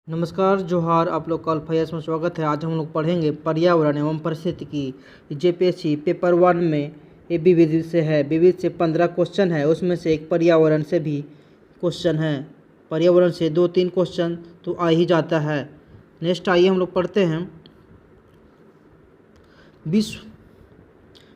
नमस्कार जोहार, आप लोग का अल्फायस में स्वागत है। आज हम लोग पढ़ेंगे पर्यावरण एवं पारिस्थितिकी। जेपीएससी पेपर 1 में ये विविध से है। विविध से 15 क्वेश्चन है, उसमें से एक पर्यावरण से भी क्वेश्चन है। पर्यावरण से 2-3 क्वेश्चन तो आ ही जाता है। नेक्स्ट आइए हम लोग पढ़ते हैं।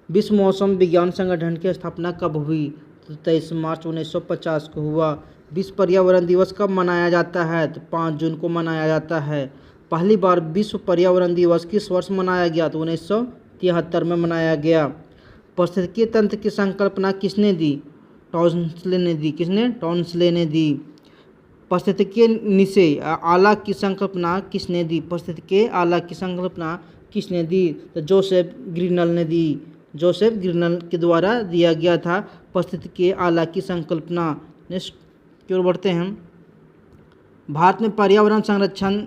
विश्व मौसम विज्ञान संगठन की स्थापना कब हुई? तो 23 मार्च 1950 को हुआ। विश्व पर्यावरण दिवस कब मनाया जाता है? तो 5 जून को मनाया जाता है। पहली बार विश्व पर्यावरण दिवस किस वर्ष मनाया गया? तो 1973 में मनाया गया। पारिस्थितिकी तंत्र की संकल्पना किसने दी? टॉन्सले ने दी। किसने? टॉन्सले ने दी। पारिस्थितिकी निशय आला की संकल्पना किसने दी? पारिस्थितिकी आला की संकल्पना किसने दी? तो जोसेफ ग्रीनल ने दी। जोसेफ ग्रीनल के द्वारा दिया गया था पारिस्थितिकी आला की संकल्पना। नेक्स्ट की ओर बढ़ते हैं। भारत में पर्यावरण संरक्षण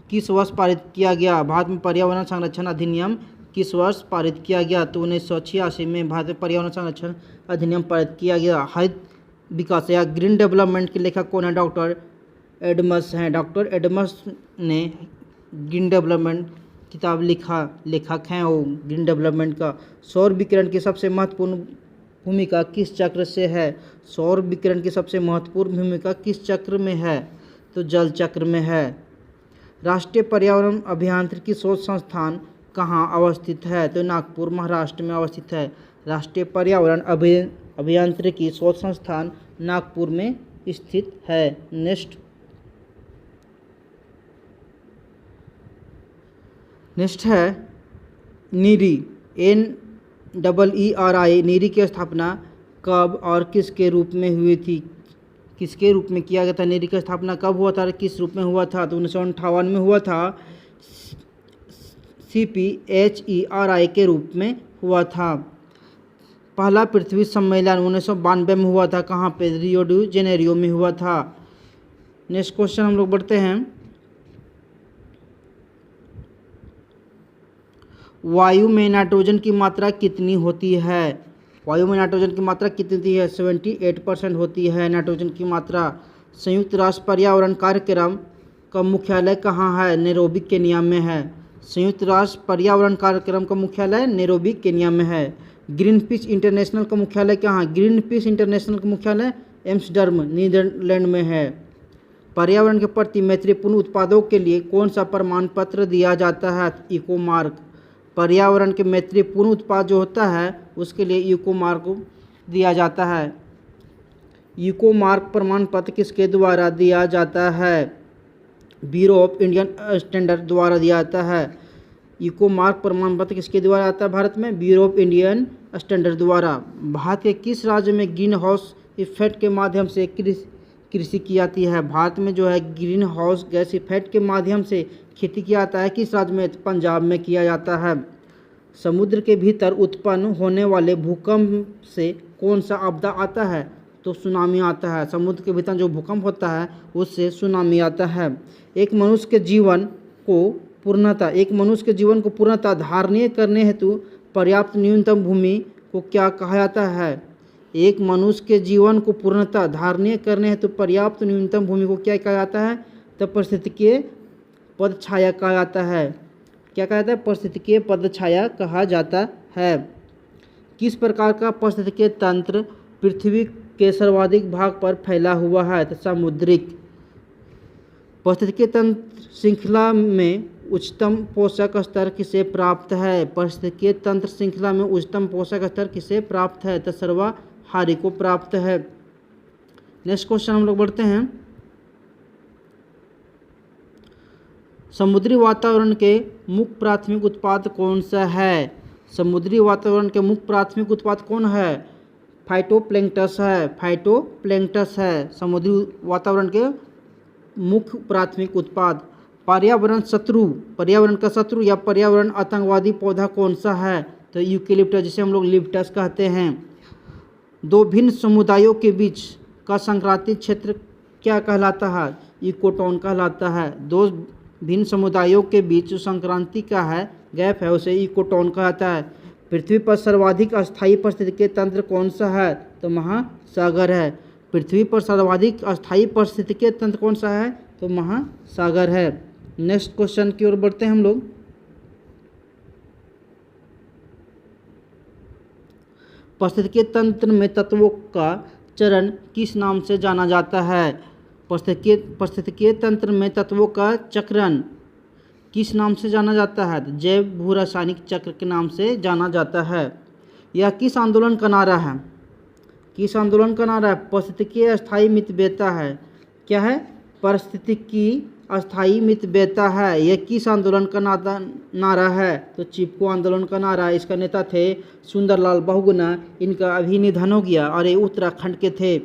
किस वर्ष पारित किया गया? भारत में पर्यावरण संरक्षण अधिनियम किस वर्ष पारित किया गया? तो 1986 में भारत में पर्यावरण संरक्षण अधिनियम पारित किया गया। हरित विकास या ग्रीन डेवलपमेंट के लेखक कौन है? डॉक्टर एडम्स हैं। डॉक्टर एडम्स ने ग्रीन डेवलपमेंट किताब लेखक हैं वो ग्रीन डेवलपमेंट का। सौर विकिरण की सबसे महत्वपूर्ण भूमिका किस चक्र से है? सौर विकिरण की सबसे महत्वपूर्ण भूमिका किस चक्र में है? तो जल चक्र में है। राष्ट्रीय पर्यावरण अभियांत्रिकी शोध संस्थान कहाँ अवस्थित है? तो नागपुर महाराष्ट्र में अवस्थित है। राष्ट्रीय पर्यावरण अभियांत्रिकी शोध संस्थान नागपुर में स्थित है। नेक्स्ट है नीरी NEERI। नीरी की स्थापना कब और किसके रूप में हुई थी? किसके रूप में किया गया था? नीरी की स्थापना कब हुआ था और किस रूप में हुआ था? तो 1958 में हुआ था। CPHERI के रूप में हुआ था। पहला पृथ्वी सम्मेलन 1992 में हुआ था। कहाँ पे? रियो डी जेनेरियो में हुआ था। नेक्स्ट क्वेश्चन हम लोग बढ़ते हैं। वायु में नाइट्रोजन की मात्रा कितनी होती है? वायु में नाइट्रोजन की मात्रा कितनी होती है? 78% होती है नाइट्रोजन की मात्रा। संयुक्त राष्ट्र पर्यावरण कार्यक्रम का मुख्यालय कहाँ है? नैरोबी केन्या में है। संयुक्त राष्ट्र पर्यावरण कार्यक्रम का मुख्यालय नैरोबी केन्या में है। ग्रीन पीस इंटरनेशनल का मुख्यालय कहाँ है? ग्रीन पीस इंटरनेशनल का मुख्यालय एम्स्टर्डम नीदरलैंड में है। पर्यावरण के प्रति मैत्रीपूर्ण उत्पादों के लिए कौन सा प्रमाण पत्र दिया जाता है? Eco mark. पर्यावरण के मैत्रीपूर्ण उत्पाद जो होता है उसके लिए इको मार्क दिया जाता है। इको मार्क प्रमाण पत्र किसके द्वारा दिया जाता है? ब्यूरो ऑफ इंडियन स्टैंडर्ड द्वारा दिया जाता है। इको मार्क प्रमाण पत्र किसके द्वारा आता है भारत में? ब्यूरो ऑफ इंडियन स्टैंडर्ड द्वारा। भारत के किस राज्य में ग्रीन हाउस इफेक्ट के माध्यम से कृषि की जाती है? भारत में जो है ग्रीन हाउस गैस इफेक्ट के माध्यम से खेती किया जाता है। किस राज्य में? पंजाब में किया जाता है। समुद्र के भीतर उत्पन्न होने वाले भूकंप से कौन सा आपदा आता है? तो सुनामी आता है। समुद्र के भीतर जो भूकंप होता है उससे सुनामी आता है। एक मनुष्य के जीवन को पूर्णतः धारणीय करने हेतु पर्याप्त न्यूनतम भूमि को क्या कहा जाता है? एक मनुष्य के जीवन को पूर्णतः धारणीय करने हेतु पर्याप्त न्यूनतम भूमि को क्या कहा जाता है? तो पारिस्थितिकीय पदछाया कहा जाता है। क्या कहा जाता है? पारिस्थितिकीय पदछाया कहा जाता है। किस प्रकार का पारिस्थितिकीय तंत्र पृथ्वी के सर्वाधिक भाग पर फैला हुआ है? तो सामुद्रिक। पारिस्थितिकीय तंत्र श्रृंखला में उच्चतम पोषक स्तर किसे प्राप्त है? पारिस्थितिकीय तंत्र श्रृंखला में उच्चतम पोषक स्तर किसे प्राप्त है? तो सर्वाहारी को प्राप्त है। नेक्स्ट क्वेश्चन हम लोग बढ़ते हैं। समुद्री वातावरण के मुख्य प्राथमिक उत्पाद कौन सा है? समुद्री वातावरण के मुख्य प्राथमिक उत्पाद कौन है? फाइटोप्लैंक्टस है। फाइटोप्लैंक्टस है समुद्री वातावरण के मुख्य प्राथमिक उत्पाद। पर्यावरण का शत्रु या पर्यावरण आतंकवादी पौधा कौन सा है? तो यूकेलिप्टस, जिसे हम लोग लिप्टस कहते हैं। दो भिन्न समुदायों के बीच का संक्रांति क्षेत्र क्या कहलाता है? इकोटोन कहलाता है। दो भिन्न समुदायों के बीच जो संक्रांति का है गैप है उसे इकोटोन कहता है। पृथ्वी पर सर्वाधिक अस्थायी पारिस्थितिकीय तंत्र कौन सा है? तो महासागर है। पृथ्वी पर सर्वाधिक अस्थायी पारिस्थितिकीय तंत्र कौन सा है? तो महासागर है। नेक्स्ट क्वेश्चन की ओर बढ़ते हैं हम लोग। पारिस्थितिकीय तंत्र में तत्वों का चरण किस नाम से जाना जाता है? पारिस्थितिकीय तंत्र में तत्वों का चक्रण किस नाम से जाना जाता है? जैव भू रासायनिक चक्र के नाम से जाना जाता है। यह किस आंदोलन का नारा है? किस आंदोलन का नारा है? पारिस्थितिकीय अस्थायी मितव्ययता है। क्या है? पारिस्थितिकी अस्थायी मितव्ययता है। यह किस आंदोलन का नारा है? तो चिपको आंदोलन का नारा। इसका नेता थे सुंदरलाल बहुगुणा। इनका अभी निधन हो गया और ये उत्तराखंड के थे।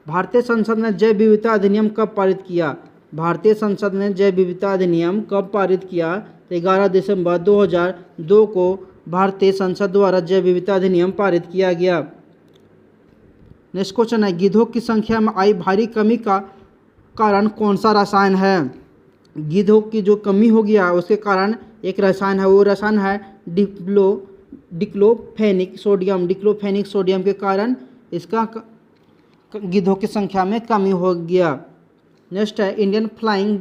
भारतीय संसद ने जैव विविधता अधिनियम कब पारित किया? भारतीय संसद ने जैव विविधता अधिनियम कब पारित किया? तो 11 दिसंबर 2002 को भारतीय संसद द्वारा जैव विविधता अधिनियम पारित किया गया। नेक्स्ट क्वेश्चन है, गिद्धों की संख्या में आई भारी कमी का कारण कौन सा रसायन है? गिद्धों की जो कमी हो गया उसके कारण एक रसायन है, वो रसायन है डिक्लोफेनिक सोडियम। डिक्लोफेनिक सोडियम के कारण इसका गिद्धों की संख्या में कमी हो गया। नेक्स्ट है, इंडियन फ्लाइंग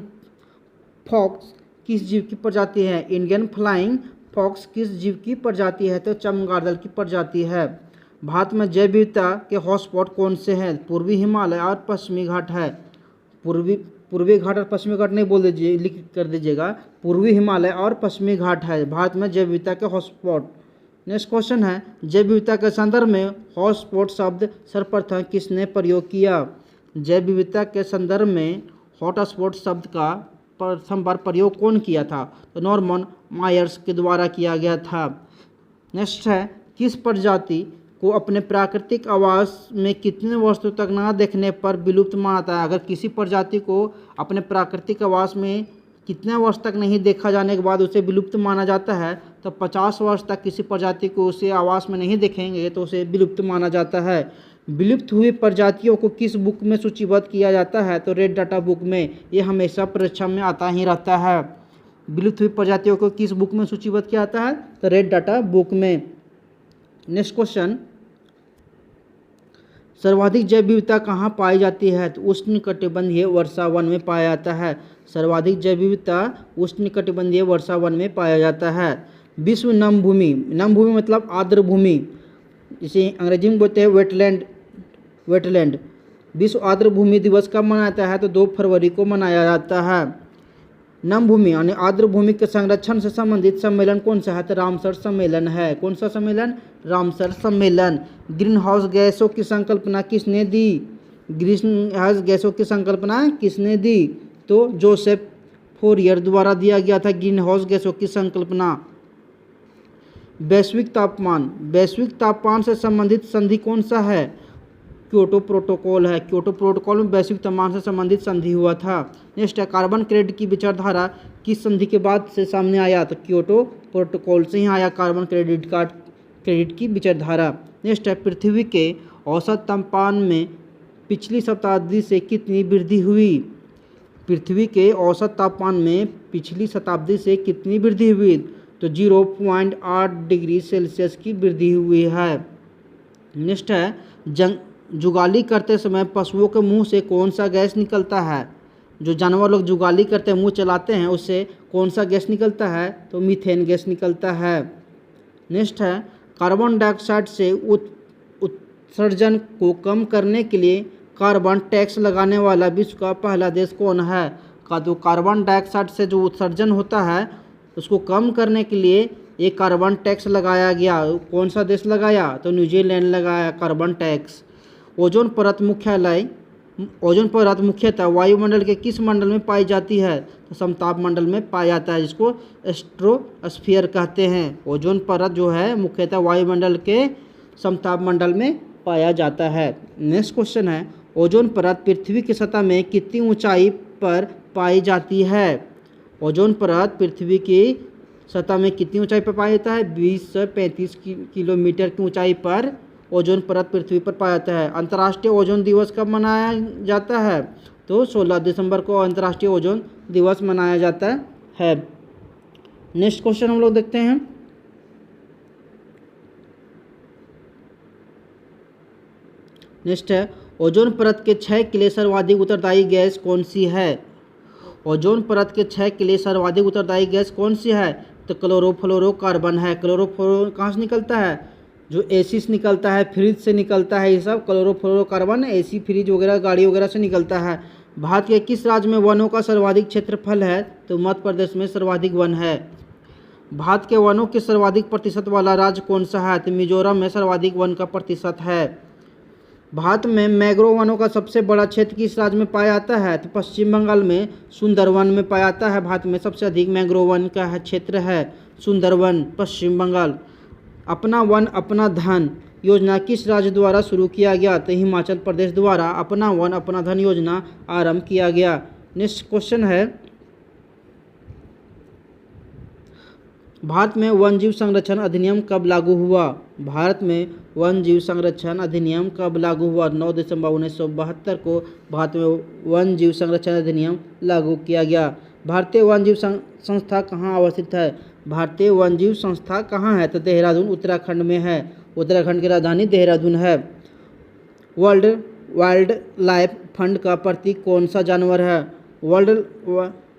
फॉक्स किस जीव की प्रजाति है? इंडियन फ्लाइंग फॉक्स किस जीव की प्रजाति है? तो चमगादड़ की प्रजाति है। भारत में जैव विविधता के हॉटस्पॉट कौन से हैं? पूर्वी हिमालय और पश्चिमी घाट है। पूर्वी घाट और पश्चिमी घाट नहीं बोल दीजिए, लिख कर दीजिएगा। पूर्वी हिमालय और पश्चिमी घाट है भारत में जैव विविधता के हॉटस्पॉट। नेक्स्ट क्वेश्चन है, जैव विविधता के संदर्भ में हॉटस्पॉट शब्द सर्वप्रथम किसने प्रयोग किया? जैव विविधता के संदर्भ में हॉटस्पॉट शब्द का प्रथम बार प्रयोग कौन किया था? तो नॉर्मन मायर्स के द्वारा किया गया था। नेक्स्ट है, किस प्रजाति को अपने प्राकृतिक आवास में कितने वर्षों तक न देखने पर विलुप्त माना जाता है? अगर किसी प्रजाति को अपने प्राकृतिक आवास में कितने वर्ष तक नहीं देखा जाने के बाद उसे विलुप्त माना जाता है, तो 50 वर्ष तक किसी प्रजाति को उसे आवास में नहीं देखेंगे तो उसे विलुप्त माना जाता है। विलुप्त हुई प्रजातियों को किस बुक में सूचीबद्ध किया जाता है? तो रेड डाटा बुक में। ये हमेशा परीक्षा में आता ही रहता है। विलुप्त हुई प्रजातियों को किस बुक में सूचीबद्ध किया जाता है? तो रेड डाटा बुक में। नेक्स्ट क्वेश्चन, सर्वाधिक जैव विविधता कहाँ पाई जाती है? तो उष्णकटिबंधीय वर्षा वन में पाया जाता है। सर्वाधिक जैव विविधता उष्णकटिबंधीय वर्षा वन में पाया जाता है। विश्व नम भूमि, नम भूमि मतलब आर्द्र भूमि, इसे अंग्रेजी में बोलते हैं वेटलैंड। विश्व आर्द्र भूमि दिवस कब मनाया जाता है? तो 2 फरवरी को मनाया जाता है। नम भूमि यानी आर्द्र भूमि के संरक्षण से संबंधित सम्मेलन कौन सा है? तो रामसर सम्मेलन है। कौन सा सम्मेलन? रामसर सम्मेलन। ग्रीन हाउस गैसों की संकल्पना किसने दी? ग्रीन हाउस गैसों की संकल्पना किसने दी? तो जोसेफ फोरियर द्वारा दिया गया था ग्रीन हाउस गैसों की संकल्पना। वैश्विक तापमान से संबंधित संधि कौन सा है? क्योटो प्रोटोकॉल है। क्योटो प्रोटोकॉल में वैश्विक तापमान से संबंधित संधि हुआ था। नेक्स्ट है, कार्बन क्रेडिट की विचारधारा किस संधि के बाद से सामने आया? तो क्योटो प्रोटोकॉल से ही आया कार्बन क्रेडिट की विचारधारा। नेक्स्ट है, पृथ्वी के औसत तापमान में पिछली शताब्दी से कितनी वृद्धि हुई? पृथ्वी के औसत तापमान में पिछली शताब्दी से कितनी वृद्धि हुई? तो 0.8 डिग्री सेल्सियस की वृद्धि हुई है। नेक्स्ट है, जुगाली करते समय पशुओं के मुंह से कौन सा गैस निकलता है? जो जानवर लोग जुगाली करते हैं, मुंह चलाते हैं, उससे कौन सा गैस निकलता है? तो मीथेन गैस निकलता है। नेक्स्ट है, कार्बन डाइऑक्साइड से उत्सर्जन को कम करने के लिए कार्बन टैक्स लगाने वाला विश्व का पहला देश कौन है? तो कार्बन डाइऑक्साइड से जो उत्सर्जन होता है उसको कम करने के लिए एक कार्बन टैक्स लगाया गया। कौन सा देश लगाया? तो न्यूजीलैंड लगाया कार्बन टैक्स। ओजोन परत मुख्यतः वायुमंडल के किस मंडल में पाई जाती है? तो समताप मंडल में पाया जाता है, जिसको स्ट्रोस्फीयर कहते हैं। ओजोन परत जो है मुख्यतः वायुमंडल के समताप मंडल में पाया जाता है। नेक्स्ट क्वेश्चन है, ओजोन परत पृथ्वी की सतह में कितनी ऊंचाई पर पाई जाती है? ओजोन परत पृथ्वी की सतह में कितनी ऊंचाई पर पाया जाता है? 20 से 35 किलोमीटर की ऊंचाई पर ओजोन परत पृथ्वी पर पाया जाता है। अंतर्राष्ट्रीय ओजोन दिवस कब मनाया जाता है? तो 16 दिसंबर को अंतर्राष्ट्रीय ओजोन दिवस मनाया जाता है। नेक्स्ट क्वेश्चन हम लोग देखते हैं। नेक्स्ट है, ओजोन परत के क्षय के लिए सर्वाधिक उत्तरदायी गैस कौन सी है? ओजोन परत के क्षय के लिए सर्वाधिक उत्तरदायी गैस कौन सी है? तो क्लोरोफ्लोरोकार्बन है। क्लोरोफ्लोरो कहाँ से निकलता है? जो एसी से निकलता है, फ्रिज से निकलता है, ये सब क्लोरोफ्लोरोकार्बन एसी, फ्रिज वगैरह, गाड़ी वगैरह से निकलता है। भारत के किस राज्य में वनों का सर्वाधिक क्षेत्रफल है? तो मध्य प्रदेश में सर्वाधिक वन है। भारत के वनों के सर्वाधिक प्रतिशत वाला राज्य कौन सा है? तो मिजोरम में सर्वाधिक वन का प्रतिशत है। भारत में मैंग्रोव वनों का सबसे बड़ा क्षेत्र किस राज्य में पाया जाता है? तो पश्चिम बंगाल में सुंदरवन में पाया जाता है। भारत में सबसे अधिक मैंग्रोव वन का क्षेत्र है सुंदरवन, पश्चिम बंगाल। अपना वन अपना धन योजना किस राज्य द्वारा शुरू किया गया? तो हिमाचल प्रदेश द्वारा अपना वन अपना धन योजना आरंभ किया गया। नेक्स्ट क्वेश्चन है, भारत में वन जीव संरक्षण अधिनियम कब लागू हुआ? भारत में वन जीव संरक्षण अधिनियम कब लागू हुआ? 9 दिसंबर 1972 को भारत में वन जीव संरक्षण अधिनियम लागू किया गया। भारतीय वन जीव संस्था कहाँ अवस्थित है? भारतीय वन जीव संस्था कहाँ है? तो देहरादून, उत्तराखंड में है। उत्तराखंड की राजधानी देहरादून है। वर्ल्ड वाइल्ड लाइफ फंड का प्रतीक कौन सा जानवर है? वर्ल्ड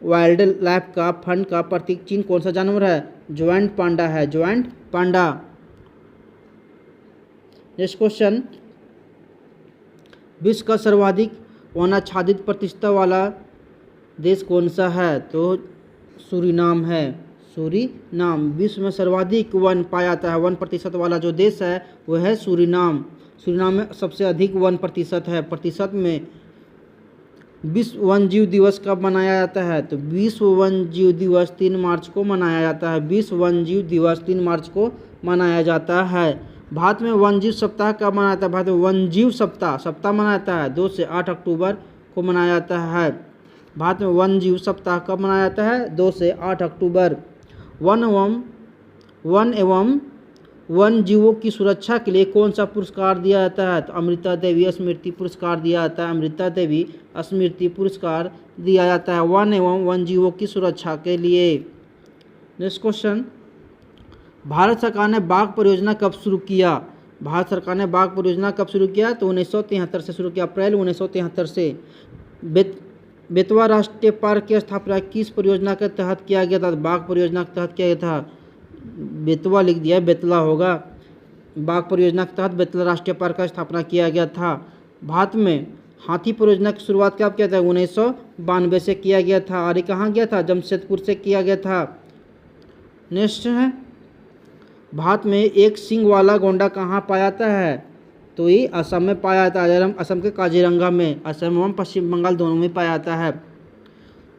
वाइल्ड लाइफ का फंड का प्रतीक चिन्ह कौन सा जानवर है? ज्वाइंट पांडा है, ज्वाइंट पांडा। नेक्स्ट क्वेश्चन, विश्व का सर्वाधिक वनाच्छादित प्रतिशत वाला देश कौन सा है? तो सूरीनाम है, सूरीनाम। विश्व में सर्वाधिक वन पाया जाता है, 1% वाला जो देश है वो है सूरीनाम। सूरीनाम में सबसे अधिक 1% है। प्रतिशत में विश्व वन जीव दिवस कब मनाया जाता है? तो विश्व वन जीव दिवस 3 मार्च को मनाया जाता है। विश्व वन जीव दिवस 3 मार्च को मनाया जाता है। भारत में वन जीव सप्ताह कब मनाया जाता है? भारत में वन जीव सप्ताह मनाया जाता है 2 से 8 अक्टूबर को मनाया जाता है। भारत में वन जीव सप्ताह कब मनाया जाता है? 2 से 8 अक्टूबर। वन एवं वन जीवों की सुरक्षा के लिए कौन सा पुरस्कार दिया जाता है? तो अमृता देवी स्मृति पुरस्कार दिया जाता है। अमृता देवी स्मृति पुरस्कार दिया जाता है वन एवं वन जीवों की सुरक्षा के लिए। नेक्स्ट क्वेश्चन, भारत सरकार ने बाघ परियोजना कब शुरू किया? भारत सरकार ने बाघ परियोजना कब शुरू किया? तो 1973 से शुरू किया, अप्रैल 1973 से। बेतवा राष्ट्रीय पार्क की स्थापना किस परियोजना के तहत किया गया था? बाघ परियोजना के तहत किया गया था। बेतवा लिख दिया, बेतला होगा। बाघ परियोजना के तहत बेतला राष्ट्रीय पार्क का स्थापना किया गया था। भारत में हाथी परियोजना की शुरुआत कब किया था? 1992 से किया गया था। और ये कहाँ गया था? जमशेदपुर से किया गया था। नेक्स्ट है, भारत में एक सींग वाला गोंडा कहाँ पाया जाता है? तो ये असम में पाया जाता है। असम के काजीरंगा में, असम एवं पश्चिम बंगाल दोनों में पाया जाता है।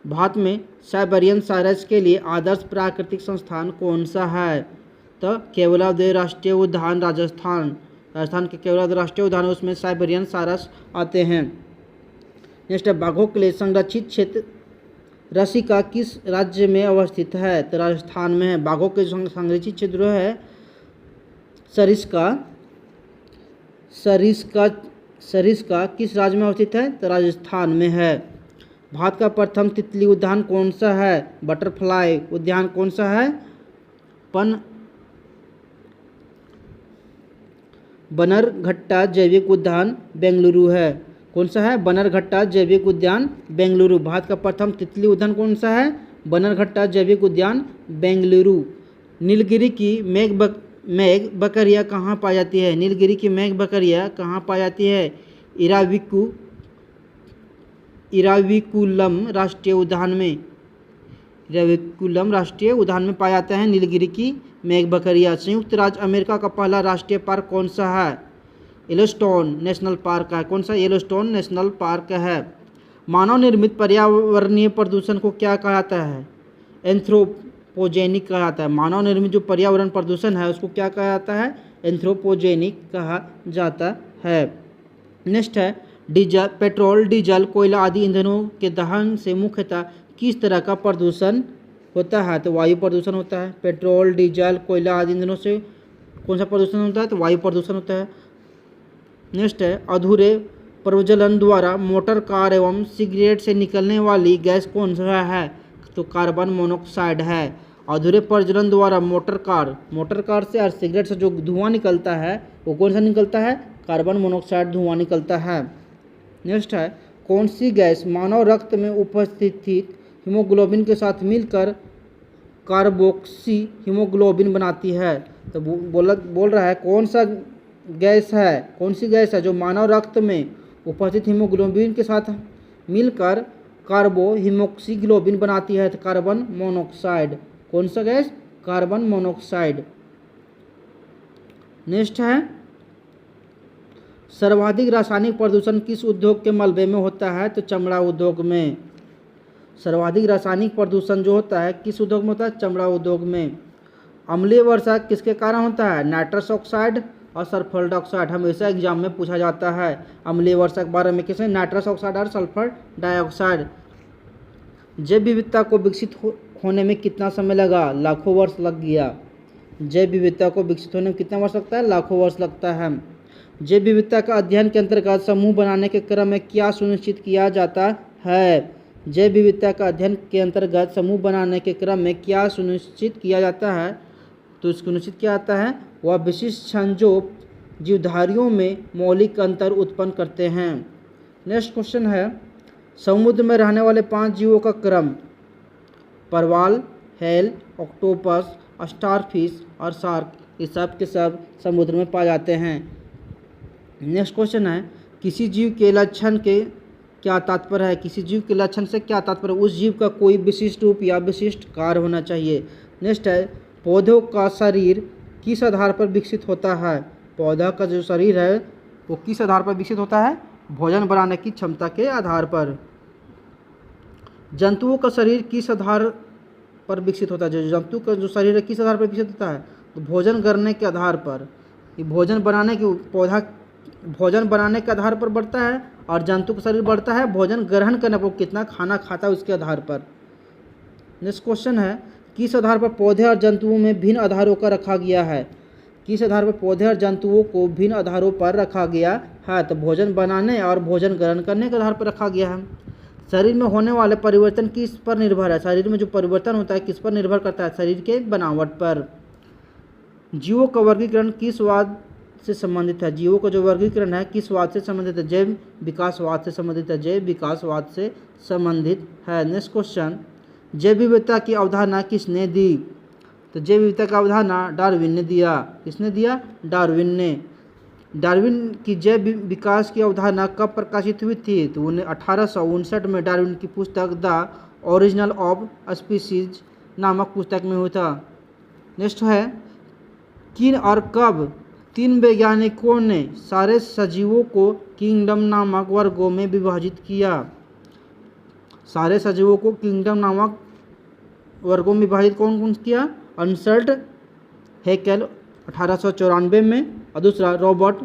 भारत में साइबेरियन साइरस के लिए आदर्श प्राकृतिक संस्थान कौन सा है? तो केवलादेव राष्ट्रीय उद्यान, राजस्थान के केवलादेव राष्ट्रीय उद्यान, उसमें साइबेरियन साइरस आते हैं। नेक्स्ट है, बाघों के लिए संरक्षित क्षेत्र रसिका किस राज्य में अवस्थित है? तो राजस्थान में है। बाघों के संरक्षित क्षेत्र है सरिस्का किस राज्य में अवस्थित है? तो राजस्थान में है। भारत का प्रथम तितली उद्यान कौन सा है? बटरफ्लाई उद्यान कौन सा है? बनरघट्टा जैविक उद्यान बेंगलुरु है। कौन सा है? बनरघट्टा जैविक उद्यान बेंगलुरु। भारत का प्रथम तितली उद्यान कौन सा है? बनरघट्टा जैविक उद्यान बेंगलुरु। नीलगिरी की मेघ बकरिया कहाँ पाई जाती है? नीलगिरी की मेघ बकरिया कहाँ पाई जाती है? इराविकुलम राष्ट्रीय उद्यान में। इराविकुलम राष्ट्रीय उद्यान में पाया जाता है नीलगिरी की मेघ बकरिया। संयुक्त राज्य अमेरिका का पहला राष्ट्रीय पार्क कौन सा है? येलोस्टोन नेशनल पार्क है। कौन सा? येलोस्टोन नेशनल पार्क है। मानव निर्मित पर्यावरणीय प्रदूषण को क्या कहा जाता है? एंथ्रोपोजेनिक कहा जाता है। मानव निर्मित जो पर्यावरण प्रदूषण है उसको क्या कहा जाता है? एंथ्रोपोजेनिक कहा जाता है। नेक्स्ट है, पेट्रोल, डीजल, कोयला आदि ईंधनों के दहन से मुख्यतः किस तरह का प्रदूषण होता है? तो वायु प्रदूषण होता है। पेट्रोल, डीजल, कोयला आदि ईंधनों से कौन सा प्रदूषण होता है? तो वायु प्रदूषण होता है। नेक्स्ट है, अधूरे प्रज्वलन द्वारा मोटर कार एवं सिगरेट से निकलने वाली गैस कौन सा है? तो कार्बन मोनोऑक्साइड है। अधूरे प्रज्वलन द्वारा मोटर कार से और सिगरेट से जो धुआं निकलता है वो कौन सा निकलता है? कार्बन मोनोऑक्साइड धुआं निकलता है। नेक्स्ट है, कौन सी गैस मानव रक्त में उपस्थित हीमोग्लोबिन के साथ मिलकर कार्बोक्सी हीमोग्लोबिन बनाती है। तो बोल रहा है कौन सी गैस है जो मानव रक्त में उपस्थित हीमोग्लोबिन के साथ मिलकर कार्बो हीमोक्सीग्लोबिन बनाती है। तो कार्बन मोनोऑक्साइड। कौन सा गैस? Carbon monoxide. नेक्स्ट है सर्वाधिक रासायनिक प्रदूषण किस उद्योग के मलबे में होता है? तो चमड़ा उद्योग में। सर्वाधिक रासायनिक प्रदूषण जो होता है किस उद्योग में होता है? चमड़ा उद्योग में। अम्लीय वर्षा किसके कारण होता है? नाइट्रस ऑक्साइड और सल्फर डाइऑक्साइड। हमेशा एग्जाम में पूछा जाता है अम्लीय वर्षा के बारे में। किसमें? नाइट्रस ऑक्साइड और सल्फर डाइऑक्साइड। जैव विविधता को विकसित होने में कितना समय लगा? लाखों वर्ष लग गया। जैव विविधता को विकसित होने में कितना वर्ष लगता है? लाखों वर्ष लगता है। जैव विविधता का अध्ययन के अंतर्गत समूह बनाने के क्रम में क्या सुनिश्चित किया जाता है? जैव विविधता का अध्ययन के अंतर्गत समूह बनाने के क्रम में क्या सुनिश्चित किया जाता है? तो सुनिश्चित किया जाता है वह विशिष्ट क्षण जो जीवधारियों में मौलिक अंतर उत्पन्न करते हैं। नेक्स्ट क्वेश्चन है समुद्र में रहने वाले 5 जीवों का क्रम। परवाल, हेल, ऑक्टोपस, स्टारफिश और शार्क, ये सब के सब समुद्र में पाए जाते हैं। नेक्स्ट क्वेश्चन है किसी जीव के लक्षण के क्या तात्पर्य है? किसी जीव के लक्षण से क्या तात्पर्य? उस जीव का कोई विशिष्ट रूप या विशिष्ट कार्य होना चाहिए। नेक्स्ट है पौधों का शरीर किस आधार पर विकसित होता है? पौधा का जो शरीर है वो किस आधार पर विकसित होता है? भोजन बनाने की क्षमता के आधार पर। जंतुओं का शरीर किस आधार पर विकसित होता है? जंतु का जो शरीर है किस आधार पर विकसित होता है? तो भोजन करने के आधार पर। ये भोजन बनाने की पौधा भोजन बनाने के आधार पर बढ़ता है और जंतु का शरीर बढ़ता है भोजन ग्रहण करने पर, कितना खाना खाता है उसके आधार पर। नेक्स्ट क्वेश्चन है किस आधार पर पौधे और जंतुओं में भिन्न आधारों का रखा गया है? किस आधार पर पौधे और जंतुओं को भिन्न आधारों पर रखा गया है? तो भोजन बनाने और भोजन ग्रहण करने के आधार पर रखा गया है। शरीर में होने वाले परिवर्तन किस पर निर्भर है? शरीर में जो परिवर्तन होता है किस पर निर्भर करता है? शरीर के बनावट पर। जीवों का वर्गीकरण किस स्वाद से संबंधित है? जीवों का जो वर्गीकरण है किस स्वाद से संबंधित है? जैव विकासवाद से संबंधित है। जैव विकासवाद से संबंधित है। नेक्स्ट क्वेश्चन जैव विविधता की अवधारणा किसने दी? तो जैव विविधता का अवधारणा डार्विन ने दिया। किसने दिया? डार्विन ने। डार्विन की जैव विकास की अवधारणा कब प्रकाशित हुई थी? तो 1859 में डार्विन की पुस्तक द ओरिजिन ऑफ स्पीसीज नामक पुस्तक में हुआ था। नेक्स्ट है किन और कब 3 वैज्ञानिकों ने सारे सजीवों को किंगडम नामक वर्गों में विभाजित किया? सारे सजीवों को किंगडम नामक वर्गों में विभाजित कौन कौन किया? अर्नस्ट हैकेल 1894 में और दूसरा रॉबर्ट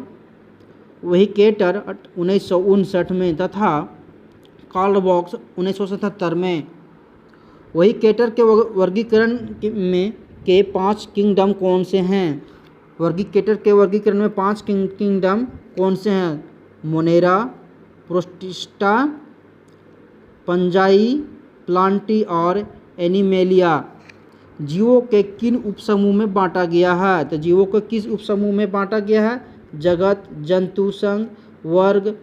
व्हीकेटर 1959 में तथा कार्ल बॉक्स 1977 में। व्हीकेटर के वर्गीकरण में के 5 किंगडम कौन से हैं? वर्गीकेटर के वर्गीकरण में 5 किंगडम कौन से हैं? मोनेरा, प्रोटिस्टा, पंजाई, प्लांटी और एनिमेलिया। जीवों के किन उपसमूह में बांटा गया है? तो जीवों को किस उपसमूह में बांटा गया है? जगत, जंतु, संघ, वर्ग,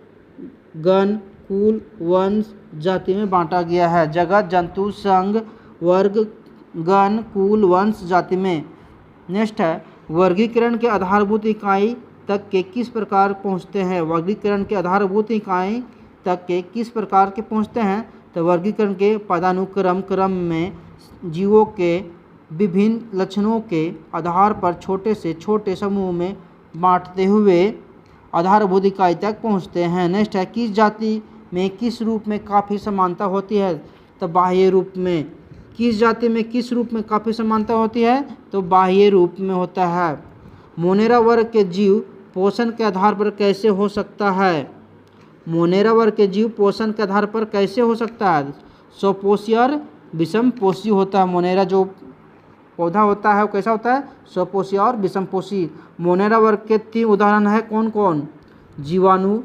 गण, कुल, वंश, जाति में बांटा गया है। जगत, जंतु, संघ, वर्ग, गण, कुल, वंश, जाति में। नेक्स्ट है वर्गीकरण के आधारभूत इकाई तक के किस प्रकार पहुँचते हैं? वर्गीकरण के आधारभूत इकाई तक के किस प्रकार के पहुँचते हैं? तो वर्गीकरण के पदानुक्रम क्रम में जीवों के विभिन्न लक्षणों के आधार पर छोटे से छोटे समूह में बांटते हुए आधारभूत इकाई तक पहुँचते हैं। नेक्स्ट है किस जाति में किस रूप में काफ़ी समानता होती है? तो बाह्य रूप में। किस जाति में किस रूप में काफ़ी समानता होती है? तो बाह्य रूप में होता है। मोनेरा वर्ग के जीव पोषण के आधार पर कैसे हो सकता है? मोनेरा वर्ग के जीव पोषण के आधार पर कैसे हो सकता है? स्वपोषी और विषमपोषी होता है। मोनेरा जो पौधा होता है वो कैसा होता है? स्वपोषी और विषमपोषी। मोनेरा वर्ग के 3 उदाहरण है कौन कौन? जीवाणु,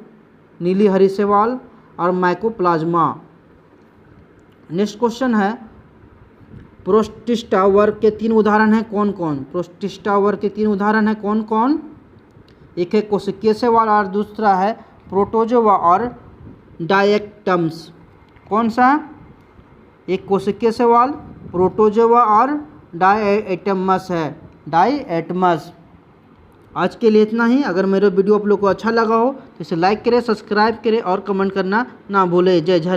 नीली हरी शैवाल और माइकोप्लाज्मा। नेक्स्ट क्वेश्चन है प्रोटिस्टा वर्ग के 3 उदाहरण हैं कौन कौन? प्रोटिस्टा वर्ग के 3 उदाहरण हैं कौन कौन? एक है कोशिकीय शैवाल और दूसरा है प्रोटोजोआ और डायटेक्टम्स। कौन सा? एक कोशिकीय सवाल, प्रोटोजोआ और डायएटमस है, डायएटमस। आज के लिए इतना ही। अगर मेरा वीडियो आप लोग को अच्छा लगा हो तो इसे लाइक करें, सब्सक्राइब करें और कमेंट करना ना भूलें। जय झारखंड।